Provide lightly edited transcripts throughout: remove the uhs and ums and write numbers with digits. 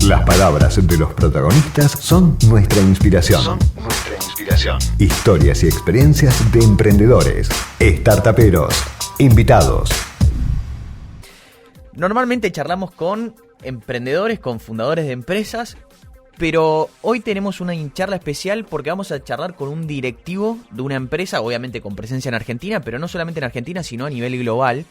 Las palabras de los protagonistas son nuestra inspiración. Historias y experiencias de emprendedores, startuperos, invitados. Normalmente charlamos con emprendedores, con fundadores de empresas, pero hoy tenemos una charla especial porque vamos a charlar con un directivo de una empresa, obviamente con presencia en Argentina, pero no solamente en Argentina, sino a nivel global.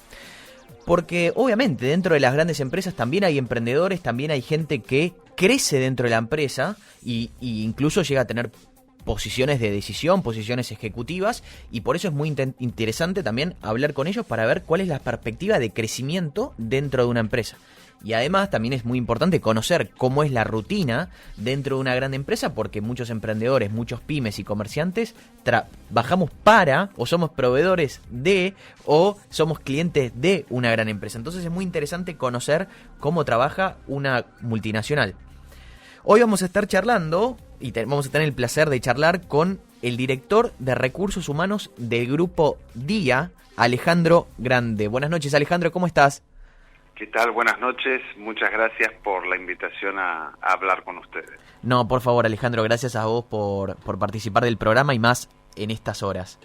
Porque obviamente dentro de las grandes empresas también hay emprendedores, también hay gente que crece dentro de la empresa y incluso llega a tener posiciones de decisión, posiciones ejecutivas, y por eso es muy interesante también hablar con ellos para ver cuál es la perspectiva de crecimiento dentro de una empresa. Y además también es muy importante conocer cómo es la rutina dentro de una gran empresa, porque muchos emprendedores, muchos pymes y comerciantes trabajamos para, o somos proveedores de, o somos clientes de una gran empresa. Entonces es muy interesante conocer cómo trabaja una multinacional. Hoy vamos a estar charlando, y vamos a tener el placer de charlar con el director de Recursos Humanos del Grupo Día, Alejandro Grande. Buenas noches, Alejandro, ¿cómo estás? ¿Qué tal? Buenas noches. Muchas gracias por la invitación a hablar con ustedes. No, por favor, Alejandro, gracias a vos por participar del programa y más en estas horas.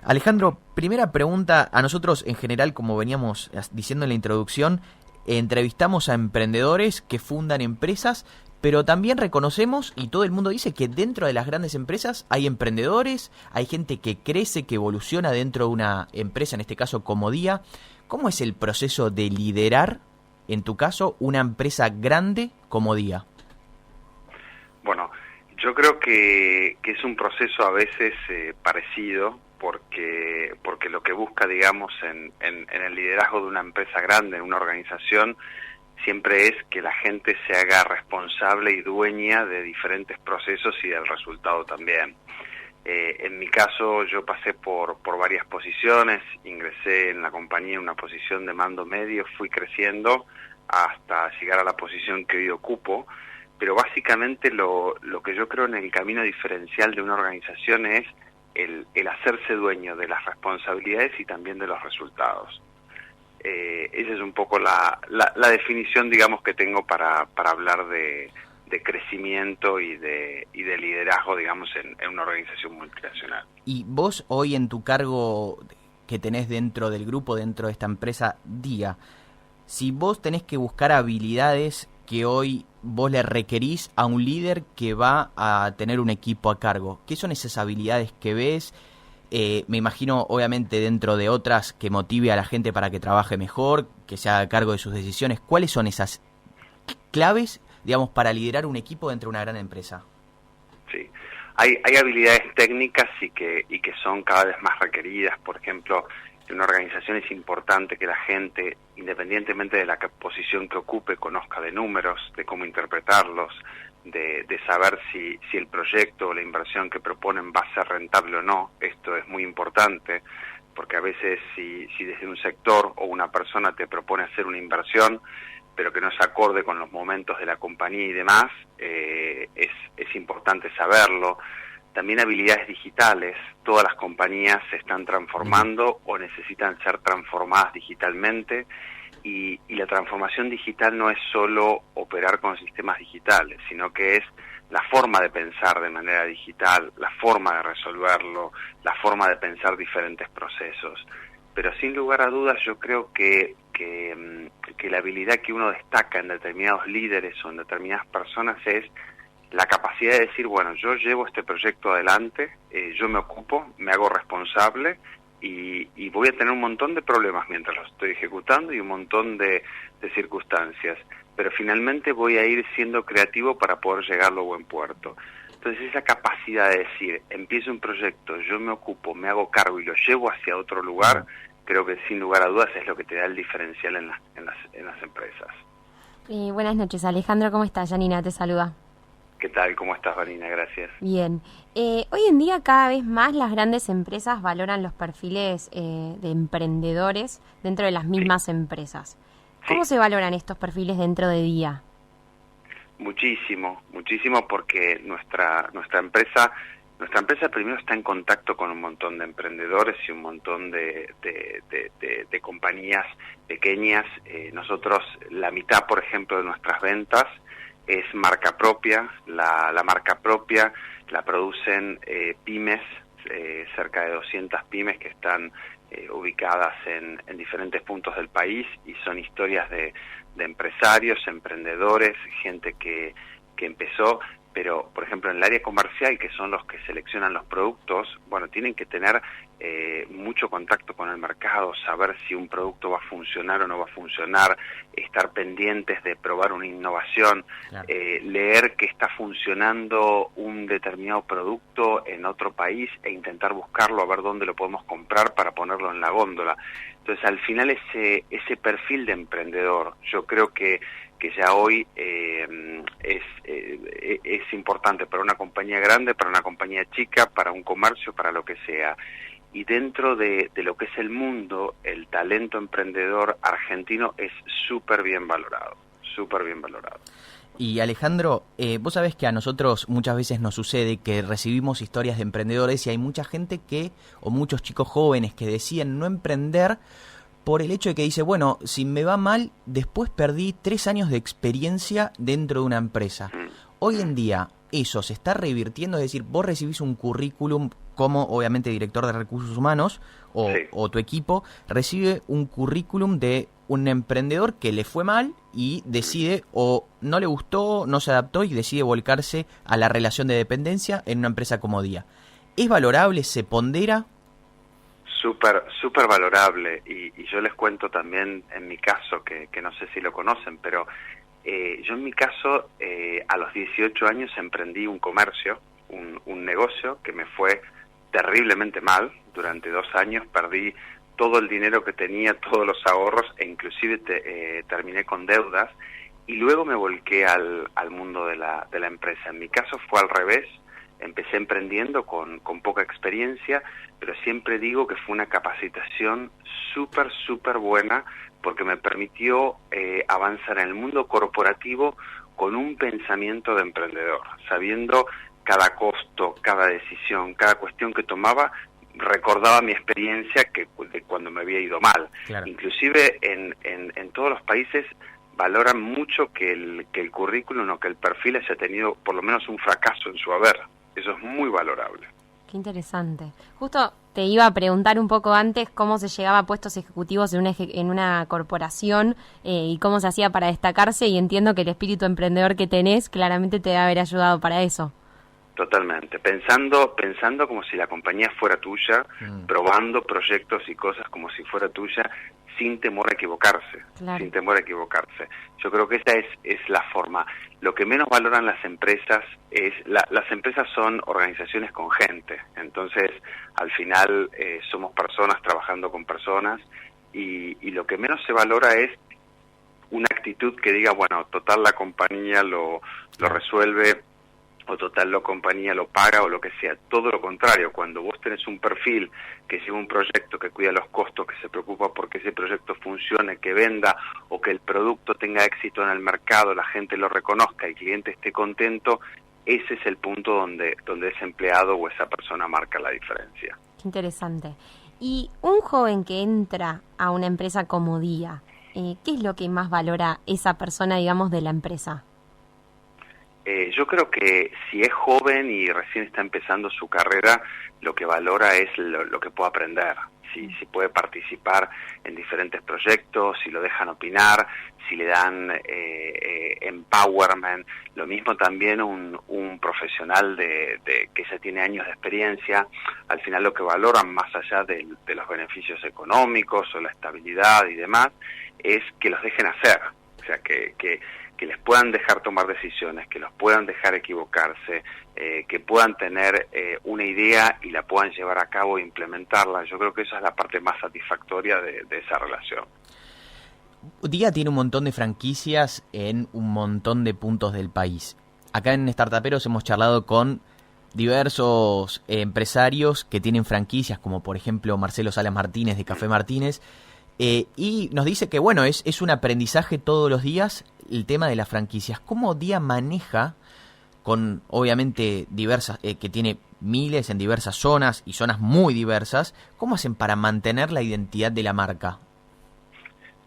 Alejandro, primera pregunta. A nosotros, en general, como veníamos diciendo en la introducción, entrevistamos a emprendedores que fundan empresas, pero también reconocemos, y todo el mundo dice, que dentro de las grandes empresas hay emprendedores, hay gente que crece, que evoluciona dentro de una empresa, en este caso como Día. ¿Cómo es el proceso de liderar, en tu caso, una empresa grande como Día? Bueno, yo creo que es un proceso a veces parecido, porque lo que busca, digamos, en el liderazgo de una empresa grande, en una organización, siempre es que la gente se haga responsable y dueña de diferentes procesos y del resultado también. En mi caso, yo pasé por varias posiciones, ingresé en la compañía en una posición de mando medio, fui creciendo hasta llegar a la posición que hoy ocupo, pero básicamente lo que yo creo en el camino diferencial de una organización es el hacerse dueño de las responsabilidades y también de los resultados. Esa es un poco la definición, digamos, que tengo para hablar de crecimiento y de liderazgo, digamos, en una organización multinacional. Y vos hoy en tu cargo que tenés dentro del grupo, dentro de esta empresa Día, si vos tenés que buscar habilidades que hoy vos le requerís a un líder que va a tener un equipo a cargo, ¿qué son esas habilidades que ves? Me imagino, obviamente, dentro de otras, que motive a la gente para que trabaje mejor, que se haga cargo de sus decisiones. ¿Cuáles son esas claves, digamos, para liderar un equipo dentro de una gran empresa? Sí, hay habilidades técnicas y que son cada vez más requeridas. Por ejemplo, en una organización es importante que la gente, independientemente de la posición que ocupe, conozca de números, de cómo interpretarlos, de saber si el proyecto o la inversión que proponen va a ser rentable o no. Esto es muy importante, porque a veces si desde un sector o una persona te propone hacer una inversión, pero que no se acorde con los momentos de la compañía y demás, es importante saberlo. También habilidades digitales. Todas las compañías se están transformando o necesitan ser transformadas digitalmente, y la transformación digital no es solo operar con sistemas digitales, sino que es la forma de pensar de manera digital, la forma de resolverlo, la forma de pensar diferentes procesos. Pero sin lugar a dudas yo creo que la habilidad que uno destaca en determinados líderes o en determinadas personas es la capacidad de decir, bueno, yo llevo este proyecto adelante, yo me ocupo, me hago responsable y voy a tener un montón de problemas mientras lo estoy ejecutando y un montón de circunstancias, pero finalmente voy a ir siendo creativo para poder llegarlo a buen puerto. Entonces esa capacidad de decir, empiezo un proyecto, yo me ocupo, me hago cargo y lo llevo hacia otro lugar, creo que sin lugar a dudas es lo que te da el diferencial en las empresas. Buenas noches, Alejandro, ¿cómo estás? Janina te saluda. ¿Qué tal? ¿Cómo estás, Vanina? Gracias. Bien. Hoy en día cada vez más las grandes empresas valoran los perfiles de emprendedores dentro de las mismas empresas. ¿Cómo se valoran estos perfiles dentro de Día? Muchísimo, porque nuestra empresa primero está en contacto con un montón de emprendedores y un montón de compañías pequeñas. Nosotros, la mitad, por ejemplo, de nuestras ventas es marca propia. La marca propia la producen pymes, cerca de 200 pymes que están ubicadas en diferentes puntos del país, y son historias de empresarios, emprendedores, gente que empezó, pero por ejemplo en el área comercial, que son los que seleccionan los productos, bueno, tienen que tener mucho contacto con el mercado, saber si un producto va a funcionar o no va a funcionar, estar pendientes de probar una innovación, claro. Leer que está funcionando un determinado producto en otro país e intentar buscarlo, a ver dónde lo podemos comprar para ponerlo en la góndola. Entonces al final ese perfil de emprendedor, yo creo que ya hoy es importante para una compañía grande, para una compañía chica, para un comercio, para lo que sea. Y dentro de lo que es el mundo, el talento emprendedor argentino es súper bien valorado, súper bien valorado. Y Alejandro, vos sabés que a nosotros muchas veces nos sucede que recibimos historias de emprendedores y hay mucha gente o muchos chicos jóvenes que deciden no emprender por el hecho de que dice, bueno, si me va mal, después perdí 3 años de experiencia dentro de una empresa. Hoy en día eso se está revirtiendo, es decir, vos recibís un currículum como obviamente director de recursos humanos o tu equipo recibe un currículum de un emprendedor que le fue mal y decide o no le gustó, no se adaptó y decide volcarse a la relación de dependencia en una empresa como Día. ¿Es valorable? ¿Se pondera? Súper valorable, y yo les cuento también en mi caso, que no sé si lo conocen, pero yo en mi caso a los 18 años emprendí un comercio, un negocio que me fue terriblemente mal. Durante 2 años perdí todo el dinero que tenía, todos los ahorros, e inclusive terminé con deudas, y luego me volqué al mundo de la empresa. En mi caso fue al revés. Empecé emprendiendo con poca experiencia, pero siempre digo que fue una capacitación súper buena, porque me permitió avanzar en el mundo corporativo con un pensamiento de emprendedor, sabiendo cada costo, cada decisión, cada cuestión que tomaba, recordaba mi experiencia de cuando me había ido mal. Claro. Inclusive en todos los países valoran mucho que el currículum o que el perfil haya tenido por lo menos un fracaso en su haber. Eso es muy valorable. Qué interesante. Justo te iba a preguntar un poco antes cómo se llegaba a puestos ejecutivos en una corporación y cómo se hacía para destacarse, y entiendo que el espíritu emprendedor que tenés claramente te debe haber ayudado para eso. Totalmente, pensando como si la compañía fuera tuya, probando proyectos y cosas como si fuera tuya, sin temor a equivocarse, claro. Sin temor a equivocarse. Yo creo que esa es la forma. Lo que menos valoran las empresas las empresas son organizaciones con gente, entonces al final somos personas trabajando con personas, y lo que menos se valora es una actitud que diga, bueno, total la compañía lo resuelve, o total la compañía lo paga, o lo que sea. Todo lo contrario, cuando vos tenés un perfil que lleva un proyecto, que cuida los costos, que se preocupa porque ese proyecto funcione, que venda, o que el producto tenga éxito en el mercado, la gente lo reconozca, el cliente esté contento, ese es el punto donde ese empleado o esa persona marca la diferencia. Qué interesante. Y un joven que entra a una empresa como Día, ¿qué es lo que más valora esa persona, digamos, de la empresa? Yo creo que si es joven y recién está empezando su carrera, lo que valora es lo que puede aprender, si puede participar en diferentes proyectos, si lo dejan opinar, si le dan empowerment. Lo mismo también un profesional que ya tiene años de experiencia. Al final lo que valoran, más allá de los beneficios económicos o la estabilidad y demás, es que los dejen hacer, o sea, que les puedan dejar tomar decisiones, que los puedan dejar equivocarse, que puedan tener una idea y la puedan llevar a cabo e implementarla. Yo creo que esa es la parte más satisfactoria de esa relación. Día tiene un montón de franquicias en un montón de puntos del país. Acá en Startuperos hemos charlado con diversos empresarios que tienen franquicias, como por ejemplo Marcelo Salas Martínez de Café Martínez, y nos dice que bueno, es un aprendizaje todos los días el tema de las franquicias. ¿Cómo Día maneja, con obviamente diversas, que tiene miles en diversas zonas y zonas muy diversas, cómo hacen para mantener la identidad de la marca?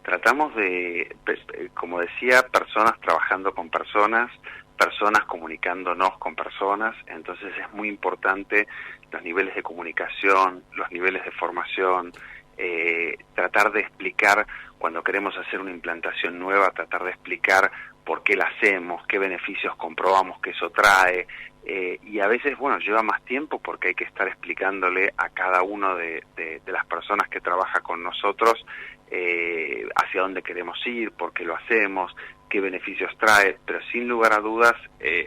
Tratamos de, como decía, personas trabajando con personas, personas comunicándonos con personas, entonces es muy importante los niveles de comunicación, los niveles de formación, tratar de explicar cuando queremos hacer una implantación nueva, tratar de explicar por qué la hacemos, qué beneficios comprobamos que eso trae, y a veces, bueno, lleva más tiempo porque hay que estar explicándole a cada uno de las personas que trabaja con nosotros hacia dónde queremos ir, por qué lo hacemos, qué beneficios trae, pero sin lugar a dudas,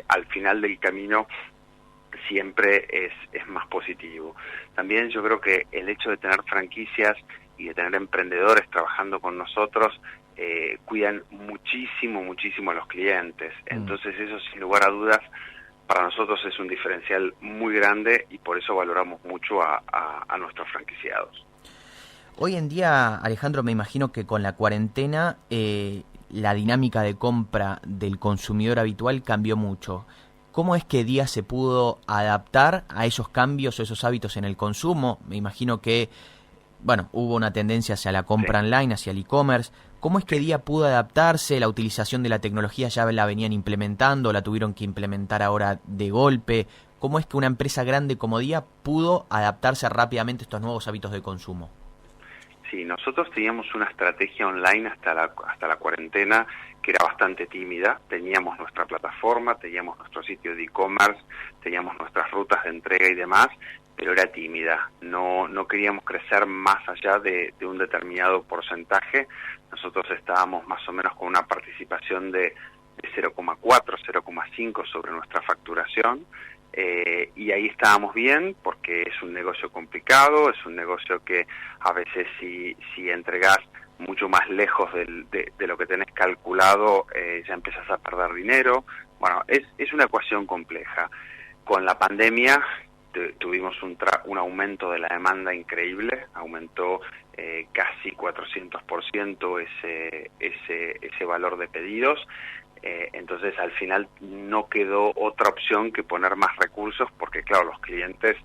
al final del camino siempre es más positivo. También yo creo que el hecho de tener franquicias y de tener emprendedores trabajando con nosotros cuidan muchísimo a los clientes. Entonces eso, sin lugar a dudas, para nosotros es un diferencial muy grande y por eso valoramos mucho a nuestros franquiciados. Hoy en día, Alejandro, me imagino que con la cuarentena la dinámica de compra del consumidor habitual cambió mucho. ¿Cómo es que Día se pudo adaptar a esos cambios o esos hábitos en el consumo? Me imagino que, bueno, hubo una tendencia hacia la compra online, hacia el e-commerce. ¿Cómo es que Día pudo adaptarse? ¿La utilización de la tecnología ya la venían implementando, la tuvieron que implementar ahora de golpe? ¿Cómo es que una empresa grande como Día pudo adaptarse rápidamente a estos nuevos hábitos de consumo? Sí, nosotros teníamos una estrategia online hasta la cuarentena que era bastante tímida. Teníamos nuestra plataforma, teníamos nuestro sitio de e-commerce, teníamos nuestras rutas de entrega y demás, pero era tímida. No queríamos crecer más allá de un determinado porcentaje. Nosotros estábamos más o menos con una participación de 0,4, 0,5 sobre nuestra facturación. Y ahí estábamos bien porque es un negocio complicado, es un negocio que a veces si entregás mucho más lejos de lo que tenés calculado, ya empezás a perder dinero. Bueno, es una ecuación compleja. Con la pandemia tuvimos un aumento de la demanda increíble, aumentó casi 400% ese valor de pedidos. Entonces al final no quedó otra opción que poner más recursos porque claro, los clientes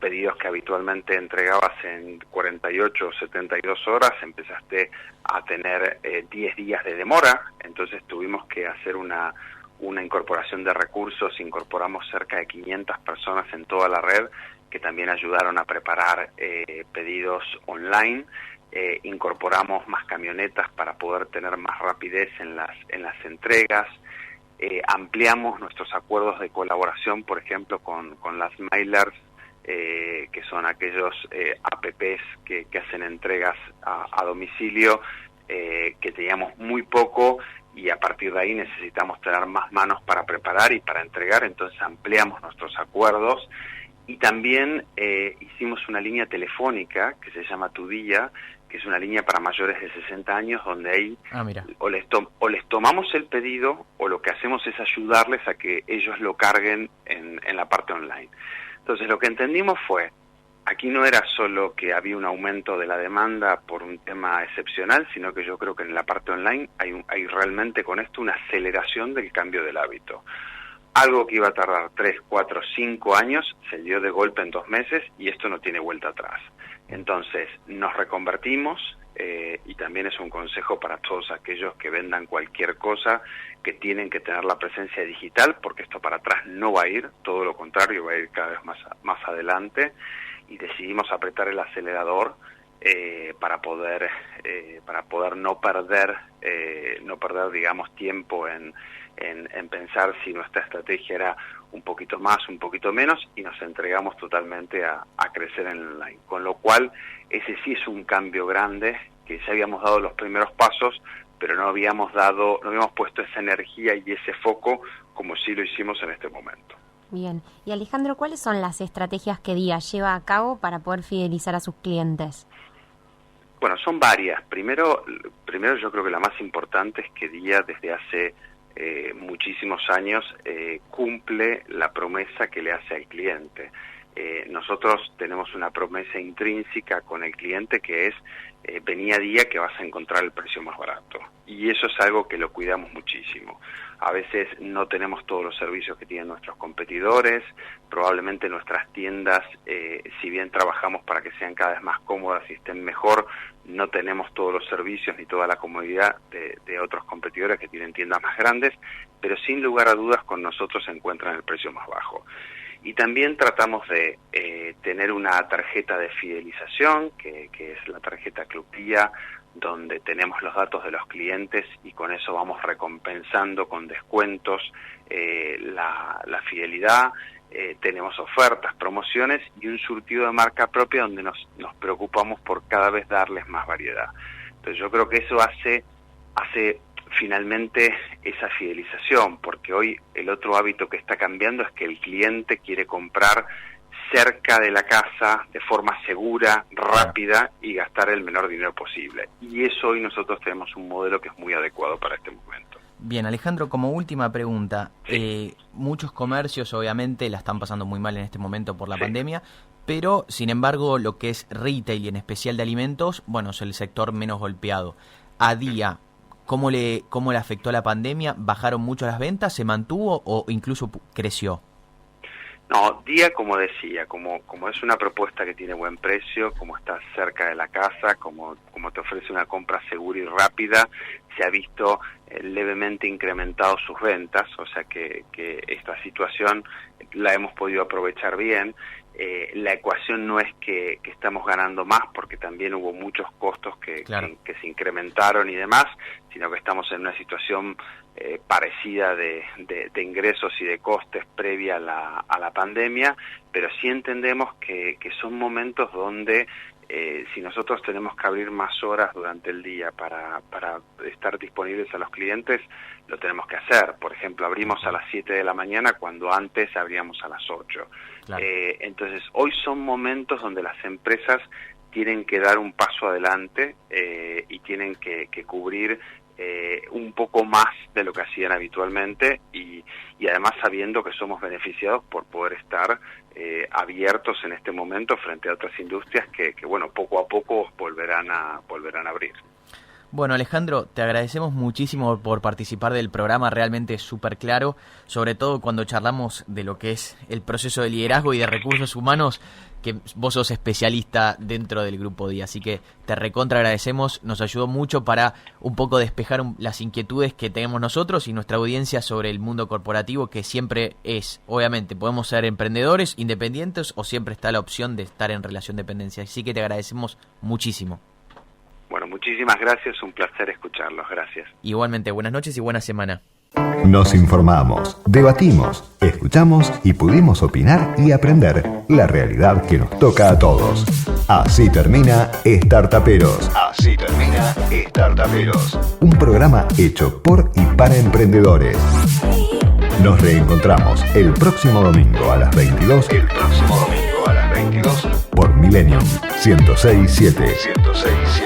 pedidos que habitualmente entregabas en 48 o 72 horas empezaste a tener 10 días de demora, entonces tuvimos que hacer una incorporación de recursos, incorporamos cerca de 500 personas en toda la red que también ayudaron a preparar pedidos online. Incorporamos más camionetas para poder tener más rapidez en las entregas, ampliamos nuestros acuerdos de colaboración, por ejemplo, con las mailers, que son aquellos apps que hacen entregas a domicilio, que teníamos muy poco y a partir de ahí necesitamos tener más manos para preparar y para entregar, entonces ampliamos nuestros acuerdos. Y también hicimos una línea telefónica que se llama Tu Día, que es una línea para mayores de 60 años, donde ahí o les tomamos el pedido o lo que hacemos es ayudarles a que ellos lo carguen en la parte online. Entonces lo que entendimos fue, aquí no era solo que había un aumento de la demanda por un tema excepcional, sino que yo creo que en la parte online hay realmente con esto una aceleración del cambio del hábito. Algo que iba a tardar 3, 4, 5 años se dio de golpe en 2 meses y esto no tiene vuelta atrás. Entonces nos reconvertimos y también es un consejo para todos aquellos que vendan cualquier cosa, que tienen que tener la presencia digital porque esto para atrás no va a ir, todo lo contrario, va a ir cada vez más adelante y decidimos apretar el acelerador para poder no perder digamos tiempo en pensar si nuestra estrategia era un poquito más, un poquito menos, y nos entregamos totalmente a crecer en el online. Con lo cual, ese sí es un cambio grande, que ya habíamos dado los primeros pasos, pero no habíamos puesto esa energía y ese foco como sí lo hicimos en este momento. Bien. Y Alejandro, ¿cuáles son las estrategias que Día lleva a cabo para poder fidelizar a sus clientes? Bueno, son varias. Primero yo creo que la más importante es que Día desde hace muchísimos años cumple la promesa que le hace al cliente. nosotros tenemos una promesa intrínseca con el cliente que es vení a día que vas a encontrar el precio más barato. Y eso es algo que lo cuidamos muchísimo. A veces no tenemos todos los servicios que tienen nuestros competidores, probablemente nuestras tiendas, si bien trabajamos para que sean cada vez más cómodas y estén mejor, no tenemos todos los servicios ni toda la comodidad de otros competidores que tienen tiendas más grandes, pero sin lugar a dudas con nosotros se encuentran el precio más bajo. Y también tratamos de tener una tarjeta de fidelización, que es la tarjeta Club Día, donde tenemos los datos de los clientes y con eso vamos recompensando con descuentos la fidelidad. Tenemos ofertas, promociones y un surtido de marca propia donde nos preocupamos por cada vez darles más variedad. Entonces yo creo que eso hace finalmente esa fidelización, porque hoy el otro hábito que está cambiando es que el cliente quiere comprar cerca de la casa, de forma segura, rápida y gastar el menor dinero posible. Y eso hoy nosotros tenemos un modelo que es muy adecuado para este momento. Bien, Alejandro, como última pregunta, muchos comercios obviamente la están pasando muy mal en este momento por la pandemia, pero sin embargo lo que es retail y en especial de alimentos, bueno, es el sector menos golpeado. A día, ¿cómo le afectó la pandemia? ¿Bajaron mucho las ventas? ¿Se mantuvo o incluso creció? No, Día, como decía, como es una propuesta que tiene buen precio, como está cerca de la casa, como te ofrece una compra segura y rápida, se ha visto levemente incrementado sus ventas, o sea que esta situación la hemos podido aprovechar bien. La ecuación no es que estamos ganando más, porque también hubo muchos costos que se incrementaron y demás, sino que estamos en una situación parecida de ingresos y de costes previa a la pandemia, pero sí entendemos que son momentos donde si nosotros tenemos que abrir más horas durante el día para estar disponibles a los clientes, lo tenemos que hacer. Por ejemplo, abrimos a las 7 de la mañana cuando antes abríamos a las 8. Claro. Entonces, hoy son momentos donde las empresas tienen que dar un paso adelante y tienen que cubrir un poco más de lo que hacían habitualmente y además sabiendo que somos beneficiados por poder estar abiertos en este momento frente a otras industrias que bueno, poco a poco volverán a abrir. Bueno, Alejandro, te agradecemos muchísimo por participar del programa, realmente súper claro, sobre todo cuando charlamos de lo que es el proceso de liderazgo y de recursos humanos, que vos sos especialista dentro del Grupo Día, así que te recontra agradecemos, nos ayudó mucho para un poco despejar las inquietudes que tenemos nosotros y nuestra audiencia sobre el mundo corporativo, que siempre es, obviamente, podemos ser emprendedores, independientes o siempre está la opción de estar en relación de dependencia, así que te agradecemos muchísimo. Bueno, muchísimas gracias, un placer escucharlos, gracias. Igualmente, buenas noches y buena semana. Nos informamos, debatimos, escuchamos y pudimos opinar y aprender la realidad que nos toca a todos. Así termina Startuperos. Así termina Startuperos. Un programa hecho por y para emprendedores. Nos reencontramos el próximo domingo a las 22. Por Millennium 106.7.